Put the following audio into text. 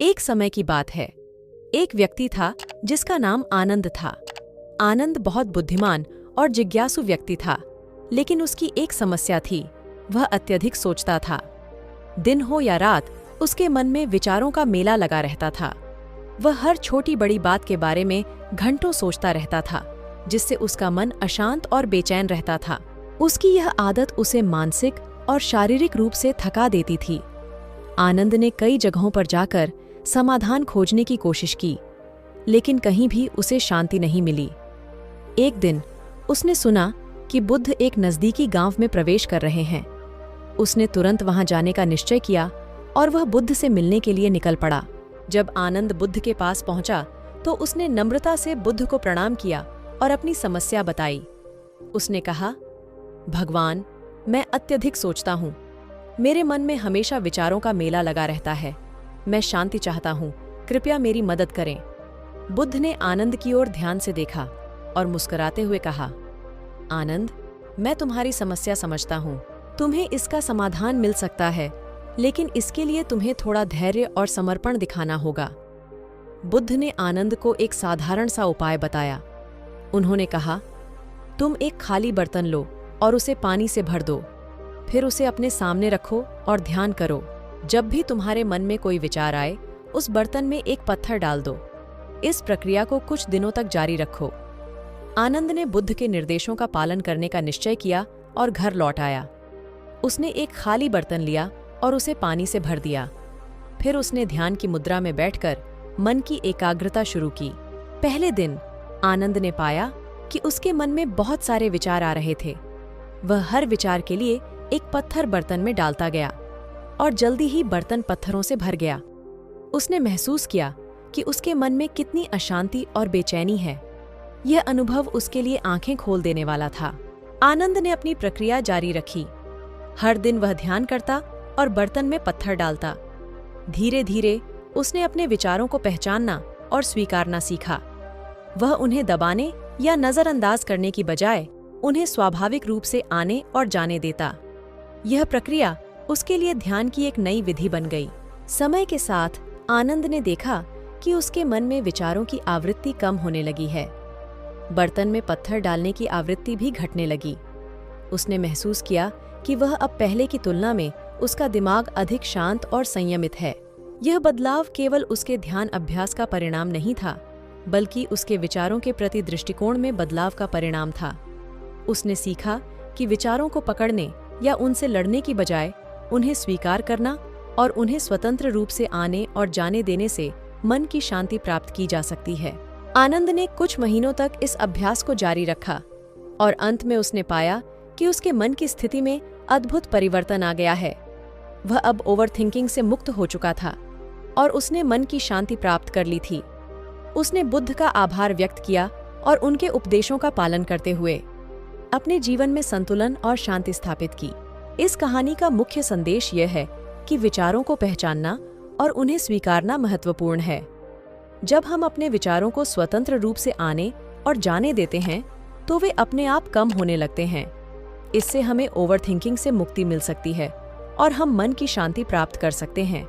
एक समय की बात है। एक व्यक्ति था जिसका नाम आनंद था। आनंद बहुत बुद्धिमान और जिज्ञासु व्यक्ति था, लेकिन उसकी एक समस्या थी। वह अत्यधिक सोचता था। दिन हो या रात, उसके मन में विचारों का मेला लगा रहता था। वह हर छोटी बड़ी बात के बारे में घंटों सोचता रहता था, जिससे उसका मन अशांत और बेचैन रहता था। उसकी यह आदत उसे मानसिक और शारीरिक रूप से थका देती थी। आनंद ने कई जगहों पर जाकर समाधान खोजने की कोशिश की, लेकिन कहीं भी उसे शांति नहीं मिली। एक दिन उसने सुना कि बुद्ध एक नज़दीकी गांव में प्रवेश कर रहे हैं। उसने तुरंत वहां जाने का निश्चय किया और वह बुद्ध से मिलने के लिए निकल पड़ा। जब आनंद बुद्ध के पास पहुंचा तो उसने नम्रता से बुद्ध को प्रणाम किया और अपनी समस्या बताई। उसने कहा, भगवान, मैं अत्यधिक सोचता हूँ। मेरे मन में हमेशा विचारों का मेला लगा रहता है। मैं शांति चाहता हूँ, कृपया मेरी मदद करें। बुद्ध ने आनंद की ओर ध्यान से देखा और मुस्कुराते हुए कहा, आनंद, मैं तुम्हारी समस्या समझता हूँ। तुम्हें इसका समाधान मिल सकता है, लेकिन इसके लिए तुम्हें थोड़ा धैर्य और समर्पण दिखाना होगा। बुद्ध ने आनंद को एक साधारण सा उपाय बताया। उन्होंने कहा, तुम एक खाली बर्तन लो और उसे पानी से भर दो। फिर उसे अपने सामने रखो और ध्यान करो। जब भी तुम्हारे मन में कोई विचार आए, उस बर्तन में एक पत्थर डाल दो। इस प्रक्रिया को कुछ दिनों तक जारी रखो। आनंद ने बुद्ध के निर्देशों का पालन करने का निश्चय किया और घर लौट आया। उसने एक खाली बर्तन लिया और उसे पानी से भर दिया। फिर उसने ध्यान की मुद्रा में बैठकर मन की एकाग्रता शुरू की। पहले दिन आनंद ने पाया कि उसके मन में बहुत सारे विचार आ रहे थे। वह हर विचार के लिए एक पत्थर बर्तन में डालता गया और जल्दी ही बर्तन पत्थरों से भर गया। उसने महसूस किया कि उसके मन में कितनी अशांति और बेचैनी है। यह अनुभव उसके लिए आंखें खोल देने वाला था। आनंद ने अपनी प्रक्रिया जारी रखी। हर दिन वह ध्यान करता और बर्तन में पत्थर डालता। धीरे धीरे उसने अपने विचारों को पहचानना और स्वीकारना सीखा। वह उन्हें दबाने या नजरअंदाज करने की बजाय उन्हें स्वाभाविक रूप से आने और जाने देता। यह प्रक्रिया उसके लिए ध्यान की एक नई विधि बन गई। समय के साथ आनंद ने देखा कि उसके मन में विचारों की आवृत्ति कम होने लगी है। बर्तन में पत्थर डालने की आवृत्ति भी घटने लगी। उसने महसूस किया कि वह अब पहले की तुलना में उसका दिमाग अधिक शांत और संयमित है। यह बदलाव केवल उसके ध्यान अभ्यास का परिणाम नहीं था, बल्कि उसके विचारों के प्रति दृष्टिकोण में बदलाव का परिणाम था। उसने सीखा कि विचारों को पकड़ने या उनसे लड़ने की बजाय उन्हें स्वीकार करना और उन्हें स्वतंत्र रूप से आने और जाने देने से मन की शांति प्राप्त की जा सकती है। आनंद ने कुछ महीनों तक इस अभ्यास को जारी रखा और अंत में उसने पाया कि उसके मन की स्थिति में अद्भुत परिवर्तन आ गया है। वह अब ओवरथिंकिंग से मुक्त हो चुका था और उसने मन की शांति प्राप्त कर ली थी। उसने बुद्ध का आभार व्यक्त किया और उनके उपदेशों का पालन करते हुए अपने जीवन में संतुलन और शांति स्थापित की। इस कहानी का मुख्य संदेश यह है कि विचारों को पहचानना और उन्हें स्वीकारना महत्वपूर्ण है। जब हम अपने विचारों को स्वतंत्र रूप से आने और जाने देते हैं, तो वे अपने आप कम होने लगते हैं। इससे हमें ओवरथिंकिंग से मुक्ति मिल सकती है और हम मन की शांति प्राप्त कर सकते हैं।